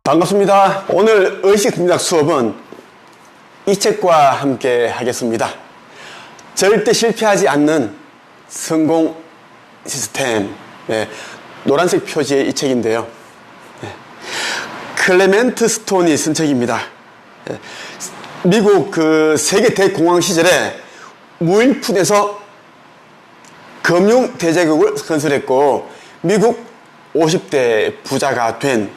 반갑습니다. 오늘 의식 동작 수업은 이 책과 함께 하겠습니다. 절대 실패하지 않는 성공 시스템. 네, 노란색 표지의 이 책인데요. 네, 클레멘트 스톤이 쓴 책입니다. 네, 미국 그 세계 대공황 시절에 무일푼에서 금융 대제국을 건설했고 미국 50대 부자가 된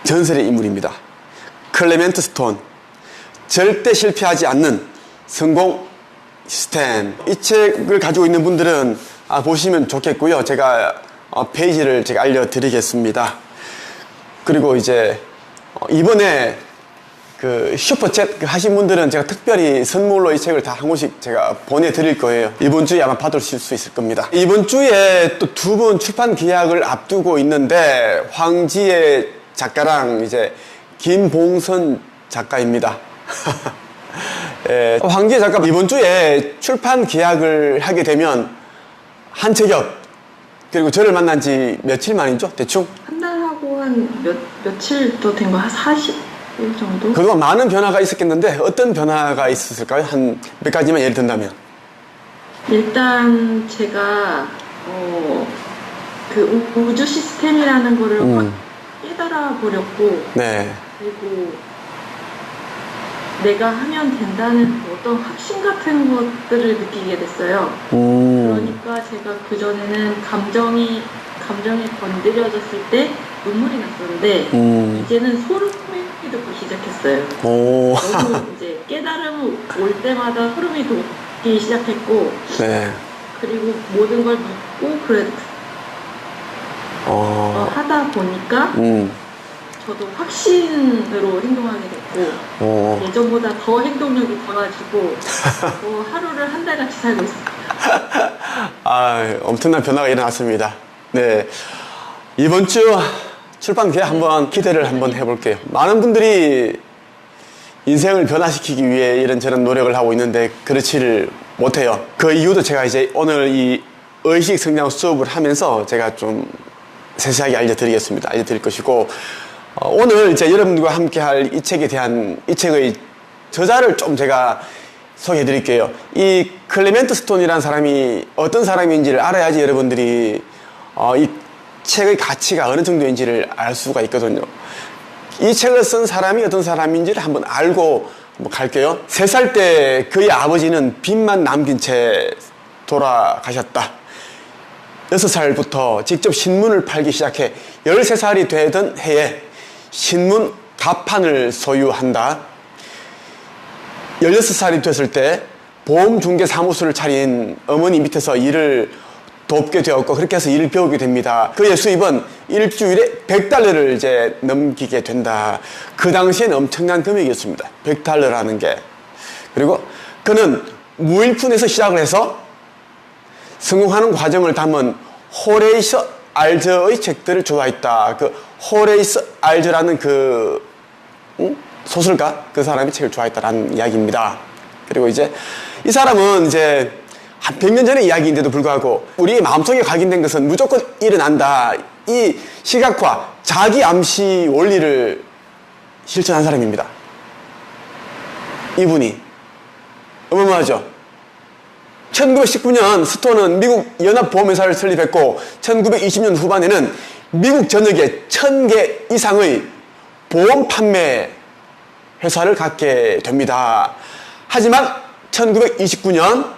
전설의 인물입니다. 클레멘트 스톤, 절대 실패하지 않는 성공 시스템. 이 책을 가지고 있는 분들은 보시면 좋겠고요. 제가 페이지를 제가 알려드리겠습니다. 그리고 이제 이번에 그 슈퍼챗 하신 분들은 제가 특별히 선물로 이 책을 다 한 권씩 제가 보내드릴 거예요. 이번 주에 아마 받으실 수 있을 겁니다. 이번 주에 또 두 번 출판 기약을 앞두고 있는데 황지의 작가랑 이제 김봉선 작가입니다. 예, 황지의 작가 이번 주에 출판 계약을 하게 되면 한 책엽, 그리고 저를 만난 지 며칠 만이죠? 대충? 한 달하고 한 며칠 또 된 거 한 40일 정도? 그동안 많은 변화가 있었겠는데 어떤 변화가 있었을까요? 한 몇 가지만 예를 든다면. 일단 제가 그 우주 시스템이라는 거를 깨달아 버렸고, 네. 그리고 내가 하면 된다는 어떤 확신 같은 것들을 느끼게 됐어요. 그러니까 제가 그전에는 감정이 건드려졌을 때 눈물이 났었는데 이제는 소름이 돋기 시작했어요. 너무 이제 깨달음이 올 때마다 소름이 돋기 시작했고, 네. 그리고 모든 걸 믿고 하다 보니까 저도 확신으로 행동하게 됐고 예전보다 더 행동력이 강해지고 하루를 한 달같이 살고 있습니다. 엄청난 변화가 일어났습니다. 네, 이번 주 출판 기획 한번 기대를 한번 해볼게요. 많은 분들이 인생을 변화시키기 위해 이런저런 노력을 하고 있는데 그렇지를 못해요. 그 이유도 제가 이제 오늘 이 의식 성장 수업을 하면서 제가 좀 세세하게 알려드릴 것이고, 오늘 이제 여러분들과 함께 할 이 책에 대한 이 책의 저자를 좀 제가 소개해 드릴게요. 이 클레멘트 스톤이라는 사람이 어떤 사람인지를 알아야지 여러분들이 이 책의 가치가 어느 정도인지를 알 수가 있거든요. 이 책을 쓴 사람이 어떤 사람인지를 한번 알고 한번 갈게요. 3살 때 그의 아버지는 빚만 남긴 채 돌아가셨다. 6살부터 직접 신문을 팔기 시작해 13살이 되던 해에 신문 가판을 소유한다. 16살이 됐을 때 보험중개사무소를 차린 어머니 밑에서 일을 돕게 되었고, 그렇게 해서 일을 배우게 됩니다. 그의 수입은 일주일에 100달러를 이제 넘기게 된다. 그 당시엔 엄청난 금액이었습니다. 100달러라는 게. 그리고 그는 무일푼에서 시작을 해서 성공하는 과정을 담은 호레이스 알저의 책들을 좋아했다. 그 호레이스 알저라는 그 소설가, 그 사람이 책을 좋아했다라는 이야기입니다. 그리고 이제 이 사람은 이제 한 100년 전의 이야기인데도 불구하고 우리의 마음속에 각인된 것은 무조건 일어난다. 이 시각화, 자기 암시 원리를 실천한 사람입니다. 이분이 어마어마하죠. 1919년 스톤은 미국 연합보험회사를 설립했고 1920년 후반에는 미국 전역에 1000개 이상의 보험 판매 회사를 갖게 됩니다. 하지만 1929년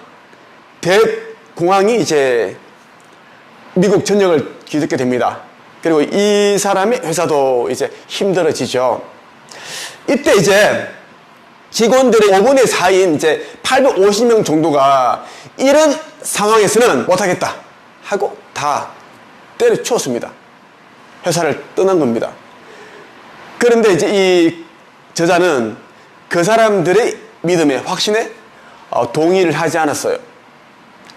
대공황이 이제 미국 전역을 뒤덮게 됩니다. 그리고 이 사람의 회사도 이제 힘들어지죠. 이때 이제 직원들의 5분의 4인 이제 850명 정도가 이런 상황에서는 못하겠다 하고 다 때려치웠습니다. 회사를 떠난 겁니다. 그런데 이제 이 저자는 그 사람들의 믿음에, 확신에 동의를 하지 않았어요.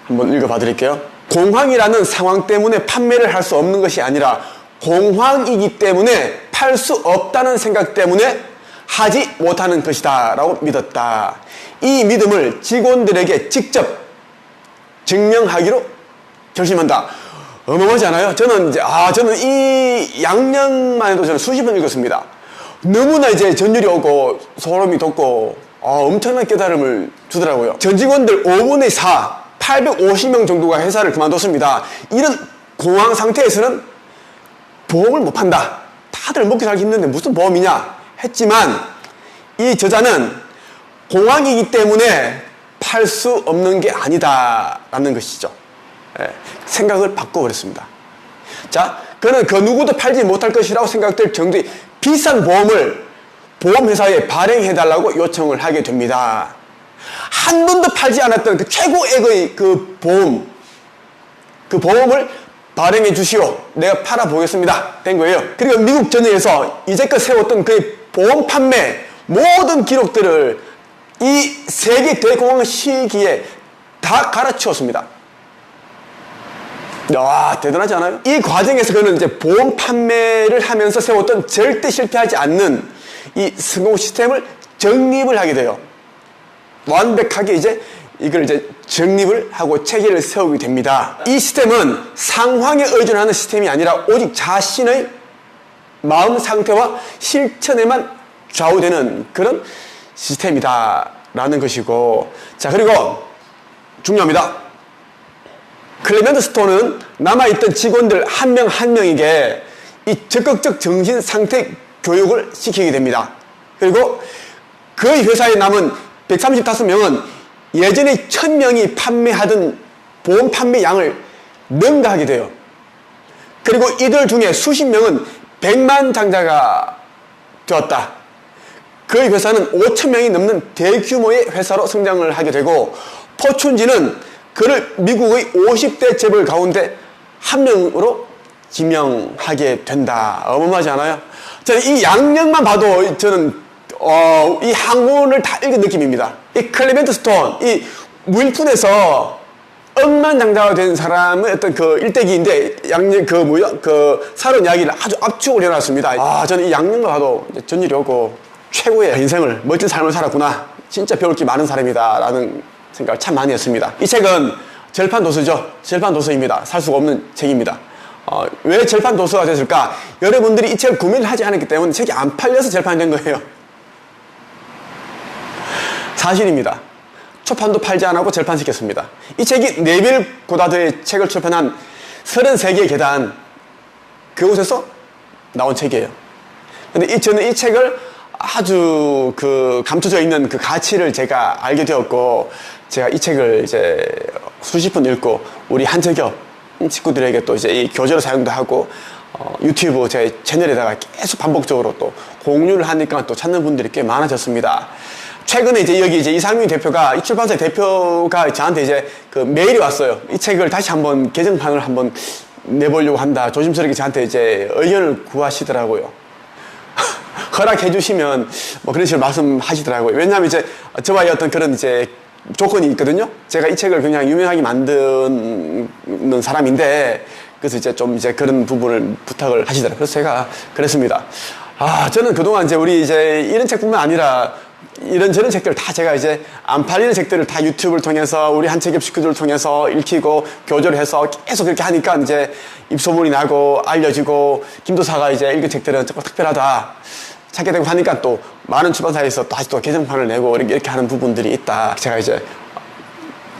한번 읽어봐 드릴게요. 공황이라는 상황 때문에 판매를 할 수 없는 것이 아니라 공황이기 때문에 팔 수 없다는 생각 때문에 하지 못하는 것이다 라고 믿었다. 이 믿음을 직원들에게 직접 증명하기로 결심한다. 어마어마하지 않아요? 저는 이 양념만 해도 저는 수십 번 읽었습니다. 너무나 이제 전율이 오고 소름이 돋고 엄청난 깨달음을 주더라고요. 전 직원들 5분의 4, 850명 정도가 회사를 그만뒀습니다. 이런 공황 상태에서는 보험을 못 판다. 다들 먹고 살기 힘든데 무슨 보험이냐 했지만 이 저자는 공황이기 때문에 팔 수 없는 게 아니다라는 것이죠. 생각을 바꿔버렸습니다. 자, 그는 그 누구도 팔지 못할 것이라고 생각될 정도의 비싼 보험을 보험회사에 발행해달라고 요청을 하게 됩니다. 한 번도 팔지 않았던 그 최고액의 그 보험을 발행해 주시오. 내가 팔아보겠습니다. 된 거예요. 그리고 미국 전역에서 이제껏 세웠던 그 보험 판매 모든 기록들을 이 세계 대공황 시기에 다 갈아치웠습니다. 와, 대단하지 않아요? 이 과정에서 그는 이제 보험 판매를 하면서 세웠던 절대 실패하지 않는 이 성공 시스템을 정립을 하게 돼요. 완벽하게 이걸 정립을 하고 체계를 세우게 됩니다. 이 시스템은 상황에 의존하는 시스템이 아니라 오직 자신의 마음 상태와 실천에만 좌우되는 그런 시스템이다라는 것이고, 자, 그리고 중요합니다. 클레멘트 스톤은 남아있던 직원들 한 명 한 명에게 이 적극적 정신 상태 교육을 시키게 됩니다. 그리고 그의 회사에 남은 135명은 예전에 1000명이 판매하던 보험 판매 양을 능가하게 돼요. 그리고 이들 중에 수십 명은 100만 장자가 되었다. 그의 회사는 5,000명이 넘는 대규모의 회사로 성장을 하게 되고, 포춘지는 그를 미국의 50대 재벌 가운데 한 명으로 지명하게 된다. 어마어마하지 않아요? 저는 이 양력만 봐도 저는 이 학문을 다 읽은 느낌입니다. 이 클레멘트 스톤, 이 무일푼에서 억만장자가 된 사람의 어떤 그 일대기인데, 살은 이야기를 아주 압축을 해놨습니다. 저는 이 양력만 봐도 전율이 오고 최고의 인생을, 멋진 삶을 살았구나. 진짜 배울 게 많은 사람이다. 라는 생각을 참 많이 했습니다. 이 책은 절판 도서죠. 절판 도서입니다. 살 수가 없는 책입니다. 왜 절판 도서가 됐을까? 여러분들이 이 책을 구매를 하지 않았기 때문에 책이 안 팔려서 절판이 된 거예요. 사실입니다. 초판도 팔지 않았고 절판시켰습니다. 이 책이 네빌 고다드의 책을 출판한 33개의 계단, 그곳에서 나온 책이에요. 근데 저는 이 책을 아주 감춰져 있는 그 가치를 제가 알게 되었고, 제가 이 책을 이제 수십 번 읽고 우리 한재겹 식구들에게 또 이제 이 교재로 사용도 하고, 유튜브 제 채널에다가 계속 반복적으로 또 공유를 하니까 또 찾는 분들이 꽤 많아졌습니다. 최근에 여기 이상민 대표가, 이 출판사의 대표가 저한테 그 메일이 왔어요. 이 책을 다시 한번 개정판을 한번 내보려고 한다. 조심스럽게 저한테 의견을 구하시더라고요. 허락해 주시면 그런 식으로 말씀하시더라고요. 왜냐하면 저와의 어떤 그런 조건이 있거든요. 제가 이 책을 굉장히 유명하게 만드는 사람인데, 그래서 좀 그런 부분을 부탁을 하시더라고요. 그래서 제가 그랬습니다. 저는 그동안 우리 이런 책뿐만 아니라 이런저런 책들 다 제가 안 팔리는 책들을 다 유튜브를 통해서 우리 한책엽 식구들을 통해서 읽히고 교조를 해서 계속 그렇게 하니까 입소문이 나고 알려지고, 김도사가 읽은 책들은 조금 특별하다 찾게 되고 하니까 또 많은 출판사에서 다시 또 개정판을 내고 이렇게 하는 부분들이 있다. 제가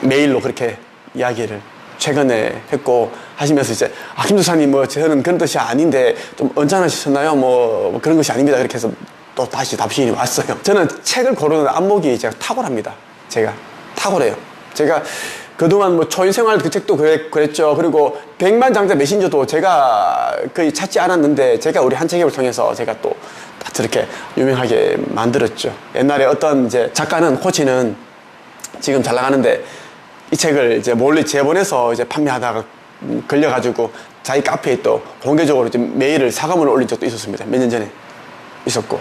메일로 그렇게 이야기를 최근에 했고, 하시면서 김도사님 저는 그런 뜻이 아닌데 좀 언짢으셨나요? 그런 것이 아닙니다. 그렇게 해서 또 다시 답신이 왔어요. 저는 책을 고르는 안목이 제가 탁월합니다. 제가 탁월해요. 제가 그동안 초인생활 그 책도 그랬죠. 그리고 100만 장자 메신저도 제가 거의 찾지 않았는데, 제가 우리 한책엽을 통해서 제가 또 저렇게 유명하게 만들었죠. 옛날에 어떤 작가는, 코치는 지금 잘 나가는데 이 책을 몰래 재본해서 판매하다가 걸려가지고 자기 카페에 또 공개적으로 메일을 사과문을 올린 적도 있었습니다. 몇 년 전에 있었고,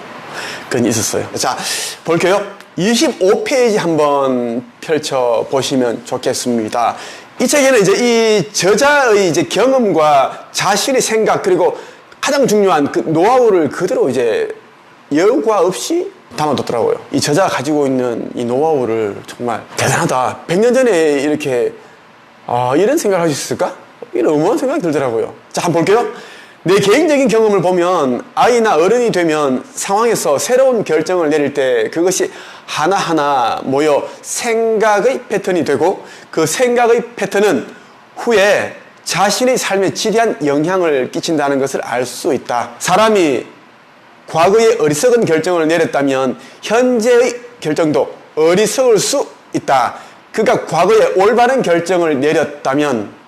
그건 있었어요. 자, 볼게요. 25페이지 한번 펼쳐 보시면 좋겠습니다. 이 책에는 이제 이 저자의 이제 경험과 자신의 생각 그리고 가장 중요한 그 노하우를 그대로 이제 여과 없이 담아뒀더라고요. 이 저자가 가지고 있는 이 노하우를 정말 대단하다. 100년 전에 이렇게 이런 생각을 할 수 있을까? 이런 의무한 생각이 들더라고요. 자, 한번 볼게요. 내 개인적인 경험을 보면 아이나 어른이 되면 상황에서 새로운 결정을 내릴 때 그것이 하나하나 모여 생각의 패턴이 되고 그 생각의 패턴은 후에 자신의 삶에 지대한 영향을 끼친다는 것을 알 수 있다. 사람이 과거에 어리석은 결정을 내렸다면 현재의 결정도 어리석을 수 있다. 그러니까 과거에 올바른 결정을 내렸다면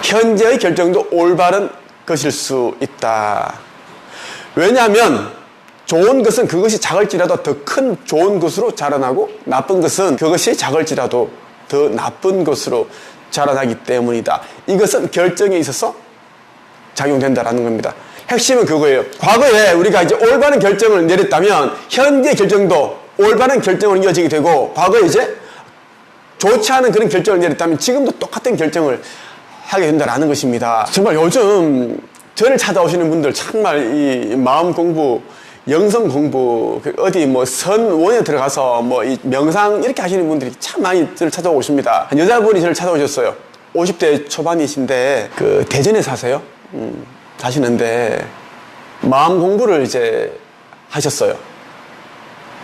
현재의 결정도 올바른 것일 수 있다. 왜냐하면 좋은 것은 그것이 작을지라도 더 큰 좋은 것으로 자라나고 나쁜 것은 그것이 작을지라도 더 나쁜 것으로 자라나기 때문이다. 이것은 결정에 있어서 작용된다라는 겁니다. 핵심은 그거예요. 과거에 우리가 이제 올바른 결정을 내렸다면 현재 결정도 올바른 결정으로 이어지게 되고 과거에 이제 좋지 않은 그런 결정을 내렸다면 지금도 똑같은 결정을 하게 된다라는 것입니다. 정말 요즘 저를 찾아오시는 분들 정말 이 마음 공부, 영성 공부, 어디 뭐 선원에 들어가서 뭐 이 명상 이렇게 하시는 분들이 참 많이 저를 찾아오십니다. 한 여자분이 저를 찾아오셨어요. 50대 초반이신데 그 대전에 사세요. 사시는데 마음 공부를 이제 하셨어요.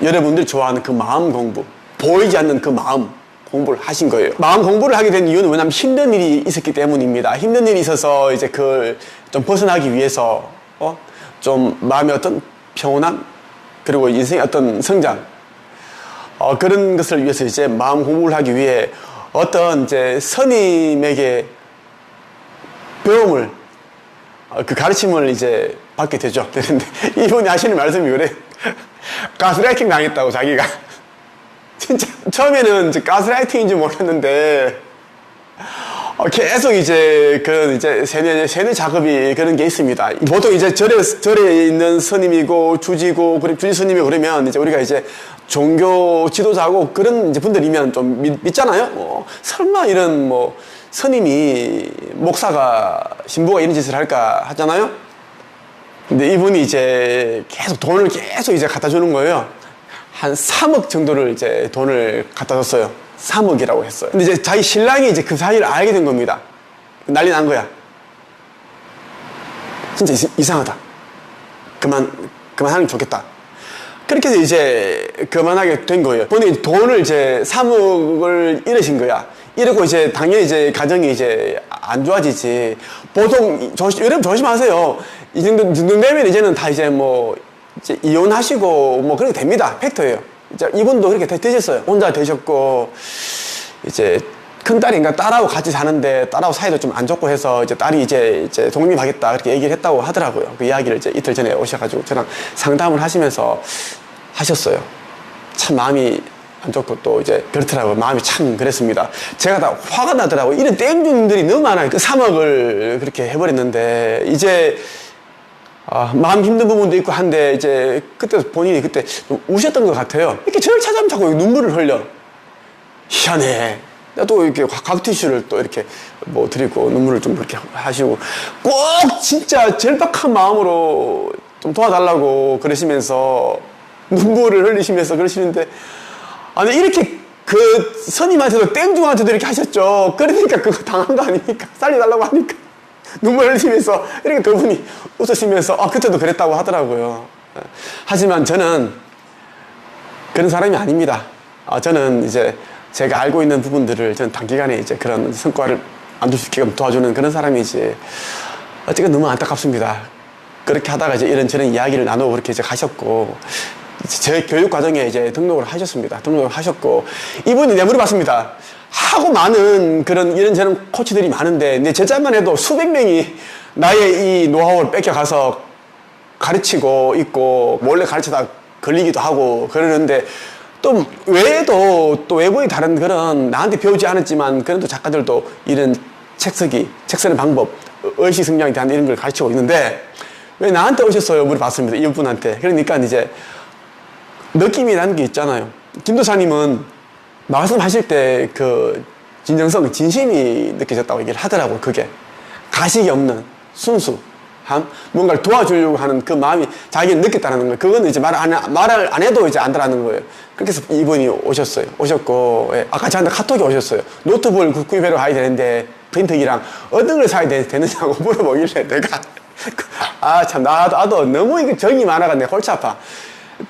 여러분들이 좋아하는 그 마음 공부, 보이지 않는 그 마음 공부를 하신 거예요. 마음 공부를 하게 된 이유는 왜냐하면 힘든 일이 있었기 때문입니다. 힘든 일이 있어서 이제 그걸 좀 벗어나기 위해서 좀 마음의 어떤 평온함 그리고 인생의 어떤 성장 그런 것을 위해서 이제 마음 공부를 하기 위해 어떤 이제 스님에게 배움을 그 가르침을 이제 받게 되죠. 그런데 이분이 하시는 말씀이 그래. 가스라이팅 당했다고 자기가. 진짜 처음에는 이제 가스라이팅인지 모르겠는데 계속 이제 그런 이제 세뇌 작업이 그런 게 있습니다. 보통 이제 절에 있는 스님이고 주지고 그리고 주지 스님이 그러면 이제 우리가 이제 종교 지도자고 그런 이제 분들이면 좀 믿잖아요. 설마 이런 뭐 스님이 목사가 신부가 이런 짓을 할까 하잖아요. 근데 이분이 이제 계속 돈을 계속 이제 갖다 주는 거예요. 한 3억 정도를 이제 돈을 갖다 줬어요. 3억이라고 했어요. 근데 이제 자기 신랑이 이제 그 사실을 알게 된 겁니다. 난리 난 거야. 진짜 이상하다. 그만하는 게 좋겠다. 그렇게 해서 이제 그만하게 된 거예요. 본인이 돈을 이제 3억을 잃으신 거야. 이러고 이제 당연히 이제 가정이 이제 안 좋아지지. 보통 여러분 조심하세요. 이 정도 되면 이제는 다 이제 뭐 이제 이혼하시고 뭐 그렇게 됩니다. 팩트예요. 이제 이분도 그렇게 되셨어요. 혼자 되셨고 이제 큰 딸인가 딸하고 같이 사는데 딸하고 사이도 좀 안 좋고 해서 이제 딸이 이제 독립하겠다 그렇게 얘기를 했다고 하더라고요. 그 이야기를 이제 이틀 전에 오셔가지고 저랑 상담을 하시면서 하셨어요. 참 마음이 안 좋고 또 이제 그렇더라고요. 마음이 참 그랬습니다. 제가 다 화가 나더라고요. 이런 땡중들이 너무 많아요. 그 3억을 그렇게 해버렸는데 이제 마음 힘든 부분도 있고 한데 이제 그때 본인이 그때 좀 우셨던 것 같아요. 이렇게 저를 찾아오면 자꾸 눈물을 흘려. 희한해. 또 이렇게 각티슈를 또 이렇게 뭐 드리고 눈물을 좀 그렇게 하시고 꼭 진짜 절박한 마음으로 좀 도와달라고 그러시면서 눈물을 흘리시면서 그러시는데 아니 이렇게 그 스님한테도 땡중한테도 이렇게 하셨죠. 그러니까 그거 당한 거 아닙니까? 살려달라고 하니까 눈물 흘리면서 이렇게 그분이 웃으시면서 그때도 그랬다고 하더라고요. 하지만 저는 그런 사람이 아닙니다. 저는 이제 제가 알고 있는 부분들을 저는 단기간에 이제 그런 성과를 만들 수 있게끔 도와주는 그런 사람이지. 어쨌든 너무 안타깝습니다. 그렇게 하다가 이제 이런저런 이야기를 나누고 그렇게 이제 가셨고, 제 교육 과정에 이제 등록을 하셨습니다. 등록을 하셨고, 이분이 내 물어봤습니다. 하고 많은 그런 이런저런 코치들이 많은데, 내 제자만 해도 수백 명이 나의 이 노하우를 뺏겨가서 가르치고 있고, 몰래 가르치다 걸리기도 하고 그러는데, 또 외에도 또 외부의 다른 그런 나한테 배우지 않았지만 그런 또 작가들도 이런 책 쓰는 방법, 의식 성장에 대한 이런 걸 가르치고 있는데 왜 나한테 오셨어요? 물어봤습니다. 이분한테. 그러니까 이제 느낌이 나는 게 있잖아요. 김도사님은 말씀하실 때 그 진정성, 진심이 느껴졌다고 얘기를 하더라고요. 그게 가식이 없는 순수함, 뭔가를 도와주려고 하는 그 마음이 자기는 느꼈다는 거예요. 그거는 이제 말을 안 해도 이제 안다라는 거예요. 그렇게 해서 이분이 오셨고, 예, 아까 저한테 카톡이 오셨어요. 노트북을 구입하러 가야 되는데 프린터기랑 어떤 걸 사야 되느냐고 물어보길래 내가 참 나도 너무 이거 정이 많아가 내가 골치 아파.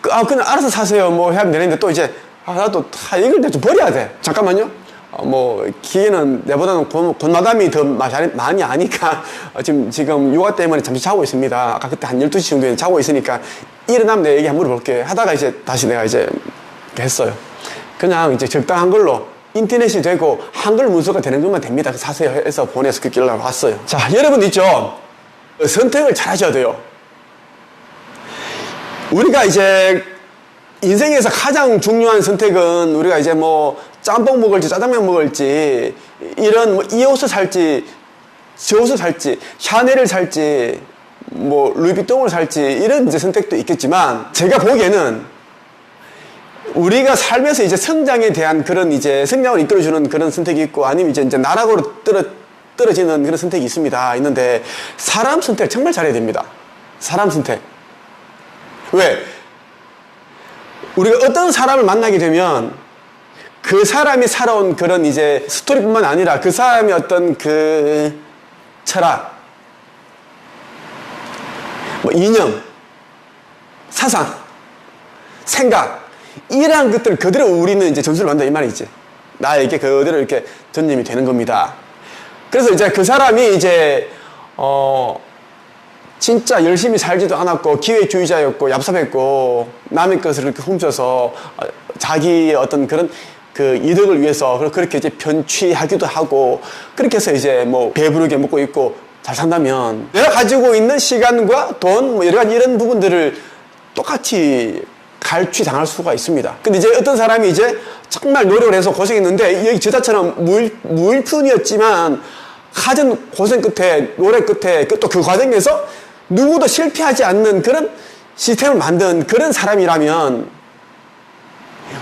그냥 알아서 사세요 뭐 하면 되는데 또 이제 나도 이걸 좀 버려야 돼. 잠깐만요. 기계는 내보다는 곤마담이 더 많이 아니까 지금 육아 때문에 잠시 자고 있습니다. 아까 그때 한 12시 정도에 자고 있으니까 일어나면 내가 얘기 한번 물어볼게 하다가 이제 다시 내가 이제 했어요. 그냥 이제 적당한 걸로 인터넷이 되고 한글 문서가 되는 것만 됩니다. 사세요 해서 보내서 그 길로 왔어요. 자, 여러분 있죠? 선택을 잘 하셔야 돼요. 우리가 이제 인생에서 가장 중요한 선택은 우리가 이제 뭐 짬뽕 먹을지 짜장면 먹을지 이런 뭐 이 옷을 살지 저 옷을 살지 샤넬을 살지 뭐 루이비통을 살지 이런 이제 선택도 있겠지만 제가 보기에는 우리가 삶에서 이제 성장에 대한 그런 이제 성장을 이끌어주는 그런 선택이 있고 아니면 이제 나락으로 떨어지는 그런 선택이 있는데 사람 선택을 정말 잘해야 됩니다. 사람 선택. 왜? 우리가 어떤 사람을 만나게 되면 그 사람이 살아온 그런 이제 스토리뿐만 아니라 그 사람의 어떤 그 철학, 뭐 이념, 사상, 생각 이러한 것들을 그대로 우리는 이제 전수를 받는다 이 말이지. 나에게 그대로 이렇게 전념이 되는 겁니다. 그래서 이제 그 사람이 이제 진짜 열심히 살지도 않았고 기회주의자였고 얍삽했고 남의 것을 이렇게 훔쳐서 자기의 어떤 그런 그 이득을 위해서 그렇게 이제 편취하기도 하고 그렇게 해서 이제 뭐 배부르게 먹고 있고 잘 산다면 내가 가지고 있는 시간과 돈 뭐 여러 가지 이런 부분들을 똑같이 갈취당할 수가 있습니다. 근데 이제 어떤 사람이 이제 정말 노력을 해서 고생했는데 여기 저자처럼 무일푼이었지만 가진 고생 끝에 노래 끝에 또 그 과정에서 누구도 실패하지 않는 그런 시스템을 만든 그런 사람이라면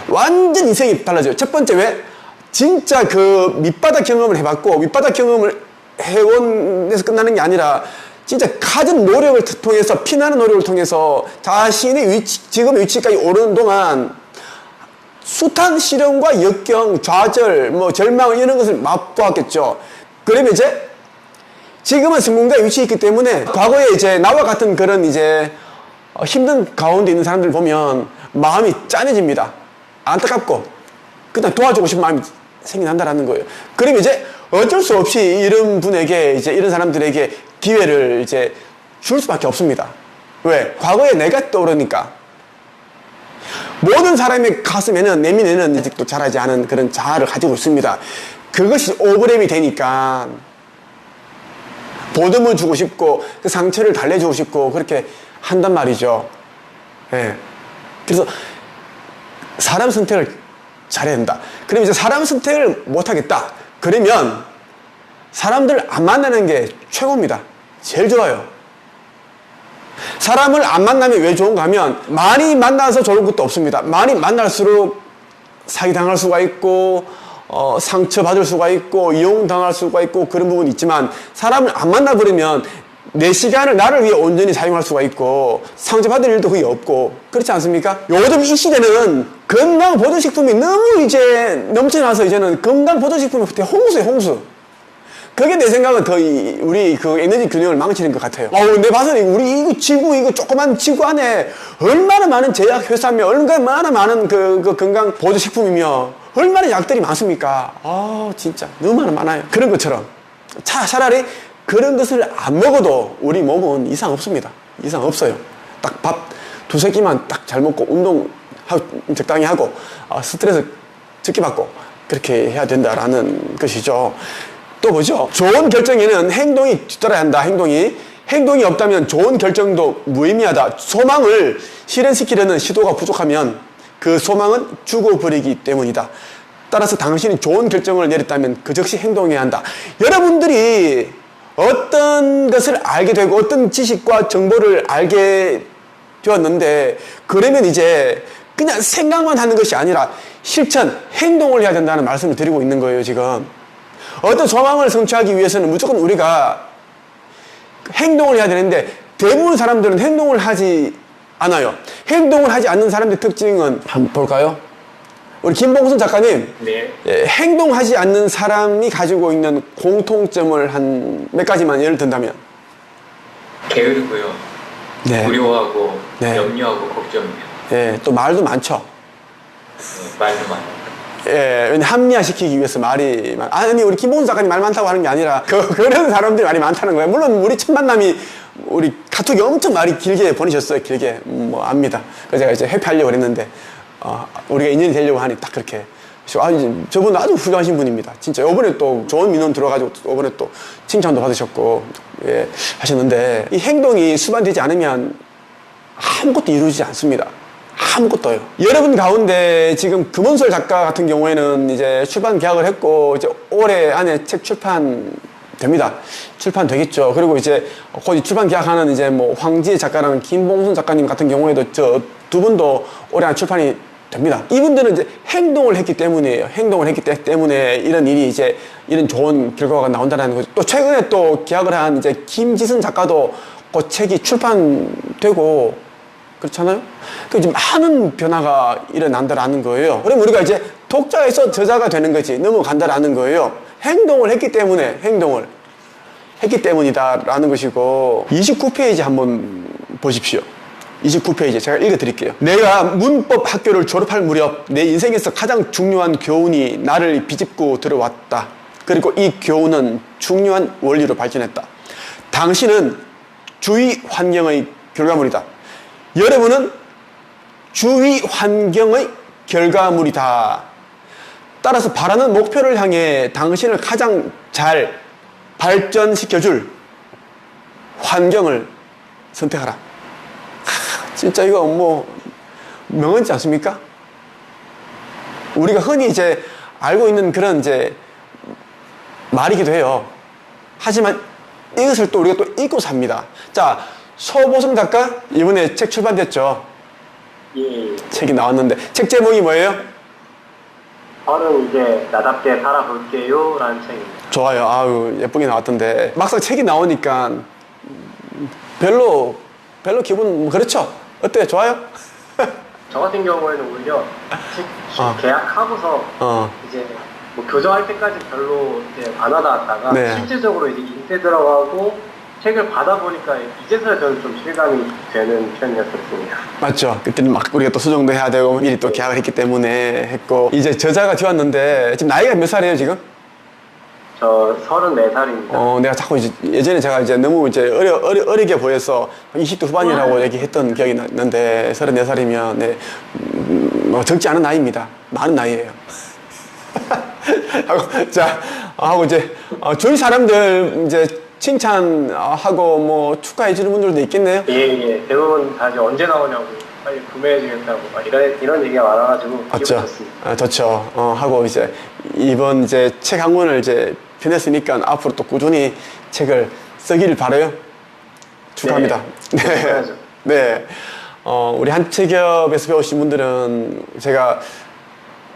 완전 인생이 달라져요. 첫 번째 왜? 진짜 그 밑바닥 경험을 해봤고 밑바닥 경험을 해온에서 끝나는 게 아니라 진짜 가진 노력을 통해서 피나는 노력을 통해서 자신의 지금의 위치까지 오르는 동안 숱한 시련과 역경, 좌절, 뭐 절망 이런 것을 맛보았겠죠. 그러면 이제 지금은 성공자의 위치에 있기 때문에 과거에 이제 나와 같은 그런 이제 힘든 가운데 있는 사람들 보면 마음이 짠해집니다. 안타깝고 그냥 도와주고 싶은 마음이 생겨난다라는 거예요. 그러면 이제 어쩔 수 없이 이런 분에게 이제 이런 사람들에게 기회를 이제 줄 수밖에 없습니다. 왜? 과거에 내가 떠오르니까. 모든 사람의 가슴에는 내면에는 아직도 자라지 않은 그런 자아를 가지고 있습니다. 그것이 오버랩이 되니까 보듬어 주고 싶고 그 상처를 달래주고 싶고 그렇게 한단 말이죠. 예. 그래서 사람 선택을 잘해야 된다. 그럼 이제 사람 선택을 못하겠다. 그러면 사람들 안 만나는 게 최고입니다. 제일 좋아요. 사람을 안 만나면 왜 좋은가 하면 많이 만나서 좋은 것도 없습니다. 많이 만날수록 사기당할 수가 있고 상처받을 수가 있고 이용당할 수가 있고 그런 부분이 있지만 사람을 안 만나버리면 내 시간을 나를 위해 온전히 사용할 수가 있고 상처받을 일도 거의 없고 그렇지 않습니까? 요즘 이 시대는 건강보조식품이 너무 이제 넘쳐나서 이제는 건강보조식품이 홍수예요, 홍수. 그게 내 생각은 더 우리 그 에너지 균형을 망치는 것 같아요. 내 봐서는 우리 이거 지구, 이거 조그만 지구 안에 얼마나 많은 제약회사며 얼마나 많은 그 건강보조식품이며 얼마나 약들이 많습니까? 진짜 너무 많아요. 그런 것처럼 차라리 그런 것을 안 먹어도 우리 몸은 이상 없습니다. 이상 없어요. 딱 밥 두세 끼만 딱 잘 먹고 운동 적당히 하고 스트레스 적게 받고 그렇게 해야 된다라는 것이죠. 또 뭐죠? 좋은 결정에는 행동이 뒤따라야 한다. 행동이 없다면 좋은 결정도 무의미하다. 소망을 실현시키려는 시도가 부족하면 그 소망은 죽어버리기 때문이다. 따라서 당신이 좋은 결정을 내렸다면 그 즉시 행동해야 한다. 여러분들이 어떤 것을 알게 되고 어떤 지식과 정보를 알게 되었는데 그러면 이제 그냥 생각만 하는 것이 아니라 실천, 행동을 해야 된다는 말씀을 드리고 있는 거예요, 지금. 어떤 소망을 성취하기 위해서는 무조건 우리가 행동을 해야 되는데 대부분 사람들은 행동을 하지 않아요. 행동을 하지 않는 사람들의 특징은 한번 볼까요? 우리 김봉순 작가님, 네. 예, 행동하지 않는 사람이 가지고 있는 공통점을 한 몇 가지만 예를 든다면? 게으르고요. 네. 두려워하고 네. 염려하고 걱정이요. 예, 또 말도 많죠. 네, 말도 많아요. 예, 왜냐 합리화시키기 위해서 말이 아니 우리 김봉순 작가님 말 많다고 하는 게 아니라 그런 사람들이 말이 많다는 거예요. 물론 우리 첫 만남이 우리 카톡이 엄청 말이 길게 보내셨어요. 길게 뭐 압니다. 그래서 제가 이제 회피하려고 그랬는데 우리가 인연이 되려고 하니 딱 그렇게 이제 저분 아주 훌륭하신 분입니다. 진짜 이번에 또 좋은 민원 들어가지고 이번에 또 칭찬도 받으셨고 예, 하셨는데 이 행동이 수반되지 않으면 아무것도 이루어지지 않습니다. 아무것도요. 여러분 가운데 지금 금원설 작가 같은 경우에는 이제 출판 계약을 했고 이제 올해 안에 책 출판 됩니다. 출판 되겠죠. 그리고 이제 곧 출판 계약하는 이제 뭐 황지혜 작가랑 김봉순 작가님 같은 경우에도 저 두 분도 올해 안에 출판이 됩니다. 이분들은 이제 행동을 했기 때문이에요. 행동을 했기 때문에 이런 일이 이제 이런 좋은 결과가 나온다는 거죠. 또 최근에 또 계약을 한 이제 김지선 작가도 그 책이 출판되고 그렇잖아요. 그 이제 많은 변화가 일어난다라는 거예요. 그럼 우리가 이제 독자에서 저자가 되는 거지 넘어간다라는 거예요. 행동을 했기 때문에 행동을 했기 때문이다라는 것이고 29페이지 한번 보십시오. 29페이지 제가 읽어드릴게요. 내가 문법 학교를 졸업할 무렵 내 인생에서 가장 중요한 교훈이 나를 비집고 들어왔다. 그리고 이 교훈은 중요한 원리로 발전했다. 당신은 주위 환경의 결과물이다. 여러분은 주위 환경의 결과물이다. 따라서 바라는 목표를 향해 당신을 가장 잘 발전시켜줄 환경을 선택하라. 진짜 이거 뭐 명언이지 않습니까? 우리가 흔히 이제 알고 있는 그런 이제 말이기도 해요. 하지만 이것을 또 우리가 또 읽고 삽니다. 자, 소보성 작가 이번에 책 출판됐죠. 예. 책이 나왔는데 책 제목이 뭐예요? 저는 이제 나답게 살아볼게요 라는 책입니다. 좋아요. 아유 예쁘게 나왔던데 막상 책이 나오니까 별로 기분 그렇죠? 어때요? 좋아요? 저 같은 경우에는 오히려 계약하고서 이제 뭐 교정할 때까지 별로 이제 안 와닿았다가 네. 실질적으로 이제 인쇄 들어가고 책을 받아보니까 이제서야 저는 좀 실감이 되는 편이었었습니다. 맞죠. 그때는 막 우리가 또 수정도 해야 되고 미리 또 계약을 했기 때문에 했고 이제 저자가 되었는데 지금 나이가 몇 살이에요 지금? 저 34살입니다. 내가 자꾸 이제 예전에 제가 이제 너무 이제 어리게 보여서 20대 후반이라고 얘기했던 기억이 났는데 34살이면 네, 뭐 적지 않은 나이입니다. 많은 나이예요. 하고 이제 주위 사람들 이제 칭찬하고 뭐 축하해 주는 분들도 있겠네요. 예. 대부분 다시 언제 나오냐고 빨리 구매해 주겠다고 막 이런 얘기가 많아가지고 기분 좋습니다. 좋죠. 하고 이제 이번 이제 책 한 권을 이제 펴냈으니까 앞으로 또 꾸준히 책을 쓰기를 바라요. 축하합니다. 네. 네. 우리 한책협에서 배우신 분들은 제가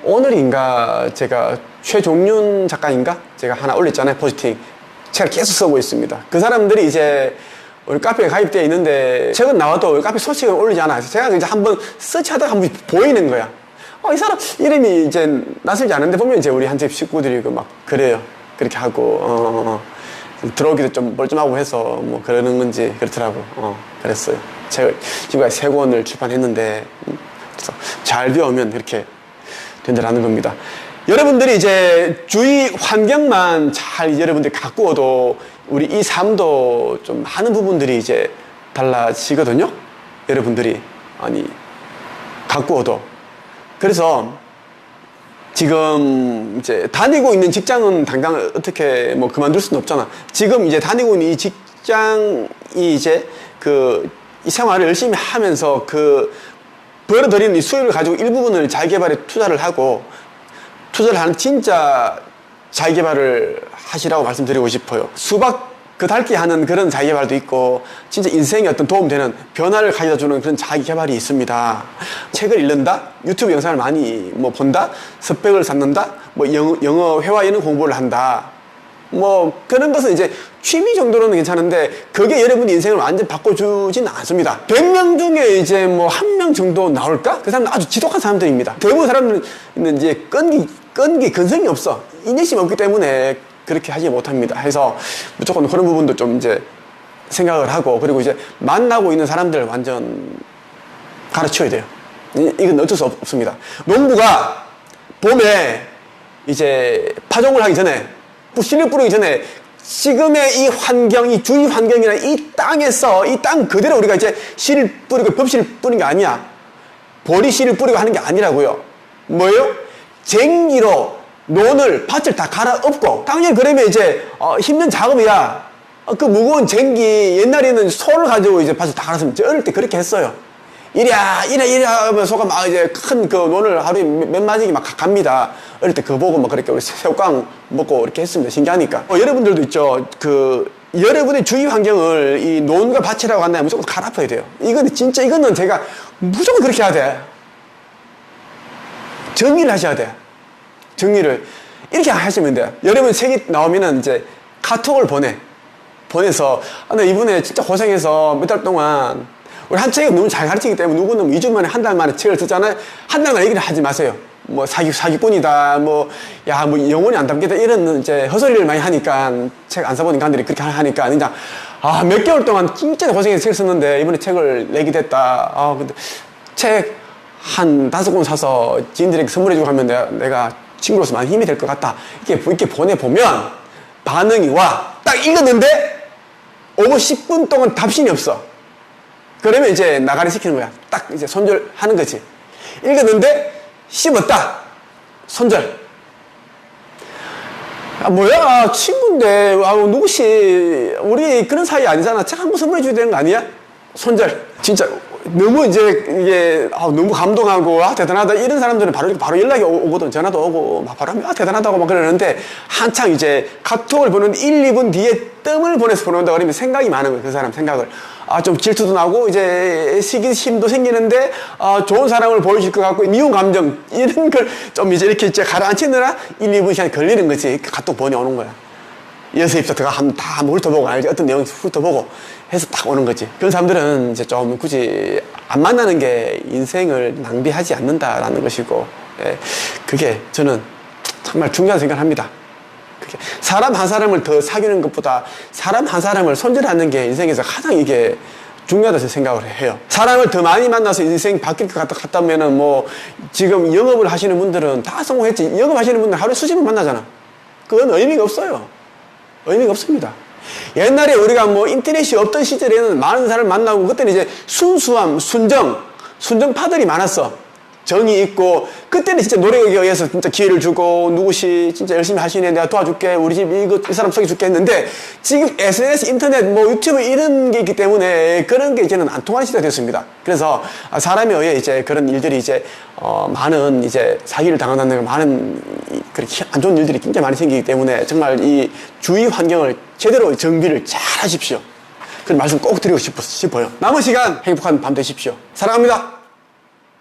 오늘인가 제가 최종윤 작가인가 제가 하나 올렸잖아요. 포스팅. 책을 계속 쓰고 있습니다. 그 사람들이 이제 우리 카페에 가입되어 있는데 책은 나와도 카페 소식을 올리지 않아요. 제가 이제 한번 서치하다가 한번 보이는 거야. 이 사람 이름이 이제 낯설지 않은데 보면 이제 우리 한집 식구들이 막 그래요. 그렇게 하고 들어오기도 좀 멀쩡하고 해서 뭐 그러는 건지 그렇더라고. 그랬어요. 책을 지금까지 3권을 출판했는데 그래서 잘 배우면 그렇게 된다라는 겁니다. 여러분들이 이제 주위 환경만 잘 여러분들이 가꾸어도 우리 이 삶도 좀 많은 부분들이 이제 달라지거든요. 여러분들이 가꾸어도. 그래서 지금 이제 다니고 있는 직장은 당장 어떻게 뭐 그만둘 수는 없잖아. 지금 이제 다니고 있는 이 직장이 이제 이 생활을 열심히 하면서 벌어들이는 이 수입을 가지고 일부분을 자기개발에 투자를 하고 투자를 하는 진짜 자기개발을 하시라고 말씀드리고 싶어요. 수박 달기 하는 그런 자기개발도 있고 진짜 인생에 어떤 도움되는 변화를 가져다주는 그런 자기개발이 있습니다. 책을 읽는다, 유튜브 영상을 많이 본다, 스펙을 쌓는다, 뭐 영어 회화 이런 공부를 한다. 뭐 그런 것은 이제 취미 정도로는 괜찮은데 그게 여러분의 인생을 완전 바꿔주지는 않습니다. 100명 중에 이제 뭐 한 명 정도 나올까? 그 사람은 아주 지독한 사람들입니다. 대부분 사람들은 이제 끈기 근성이 없어. 인내심이 없기 때문에 그렇게 하지 못합니다. 해서 무조건 그런 부분도 좀 이제 생각을 하고, 그리고 이제 만나고 있는 사람들 완전 가르쳐야 돼요. 이건 어쩔 수 없습니다. 농부가 봄에 이제 파종을 하기 전에, 씨를 뿌리기 전에 지금의 이 환경, 이 주위 환경이나 이 땅에서 이 땅 그대로 우리가 이제 씨를 뿌리고 법씨를 뿌리는 게 아니야. 보리 씨를 뿌리고 하는 게 아니라고요. 뭐예요? 쟁기로 논을, 밭을 다 갈아엎고, 당연히 그러면 이제 힘든 작업이야. 그 무거운 쟁기, 옛날에는 소를 가지고 이제 밭을 다 갈았으면, 어릴 때 그렇게 했어요. 이랴 하면 소가 막 이제 큰 그 논을 하루에 몇 마디씩 막 갑니다. 어릴 때 그거 보고 막 그렇게 우리 새우깡 먹고 이렇게 했습니다. 신기하니까. 여러분들도 있죠. 여러분의 주위 환경을 이 논과 밭이라고 한다면 무조건 갈아엎어야 돼요. 이거는 제가 무조건 그렇게 해야 돼. 정리를 하셔야 돼. 정리를. 이렇게 하시면 돼요. 여러분 책이 나오면은 이제 카톡을 보내서, 나 이번에 진짜 고생해서 몇 달 동안, 우리 한 책을 너무 잘 가르치기 때문에 누구는 2주 만에, 한 달 만에 책을 쓰잖아요. 한 달 만에 얘기를 하지 마세요. 뭐 사기꾼이다, 뭐 영혼이 안 담겠다, 이런 이제 헛소리를 많이 하니까, 책 안 사보는 인간들이 그렇게 하니까, 그냥, 몇 개월 동안 진짜 고생해서 책을 썼는데, 이번에 책을 내게 됐다. 근데 책 한 5권 사서 지인들에게 선물해주고 하면 내가 친구로서 많이 힘이 될 것 같다. 이렇게 보내보면, 반응이 와. 딱 읽었는데, 오고 10분 동안 답신이 없어. 그러면 이제 나가리 시키는 거야. 딱 이제 손절하는 거지. 읽었는데 씹었다. 손절. 뭐야, 친구인데, 누구시, 우리 그런 사이 아니잖아. 책 한 번 선물해 줘야 되는 거 아니야? 손절. 진짜 너무 이제 이게 너무 감동하고 대단하다, 이런 사람들은 바로 연락이 오거든. 전화도 오고 막 바로 대단하다고 막 그러는데, 한창 이제 카톡을 보는 1, 2분 뒤에 뜸을 보내서 보낸다 그러면 생각이 많은 거예요. 그 사람 생각을. 좀 질투도 나고 이제 시기심도 생기는데, 좋은 사람을 보여줄 것 같고, 미운 감정 이런 걸 좀 이제 이렇게 가라앉히느라 1, 2분 시간이 걸리는 거지. 카톡 보내오는 거야. 연습입사 들어가 다 훑어보고 알지. 어떤 내용인지 훑어보고 해서 딱 오는 거지. 그런 사람들은 이제 좀 굳이 안 만나는 게 인생을 낭비하지 않는다라는 것이고, 그게 저는 정말 중요하다고 생각합니다. 사람 한 사람을 더 사귀는 것보다 사람 한 사람을 손절하는 게 인생에서 가장 이게 중요하다고 생각을 해요. 사람을 더 많이 만나서 인생이 바뀔 것 같다면은, 뭐 지금 영업을 하시는 분들은 다 성공했지. 영업하시는 분들 하루에 수십 번 만나잖아. 그건 의미가 없어요. 의미가 없습니다. 옛날에 우리가 뭐 인터넷이 없던 시절에는 많은 사람을 만나고, 그때는 이제 순수함, 순정파들이 많았어. 정이 있고, 그때는 진짜 노력에 의해서 진짜 기회를 주고, 누구시 진짜 열심히 하시네, 내가 도와줄게, 우리 집 이 사람 소개줄게 했는데, 지금 SNS, 인터넷, 뭐 유튜브 이런 게 있기 때문에 그런 게 이제는 안 통하는 시대가 됐습니다. 그래서 사람에 의해 이제 그런 일들이 이제 많은 이제 사기를 당하는 많은 그렇게 안 좋은 일들이 굉장히 많이 생기기 때문에, 정말 이 주위 환경을 제대로 정비를 잘 하십시오. 그런 말씀 꼭 드리고 싶어요. 남은 시간 행복한 밤 되십시오. 사랑합니다.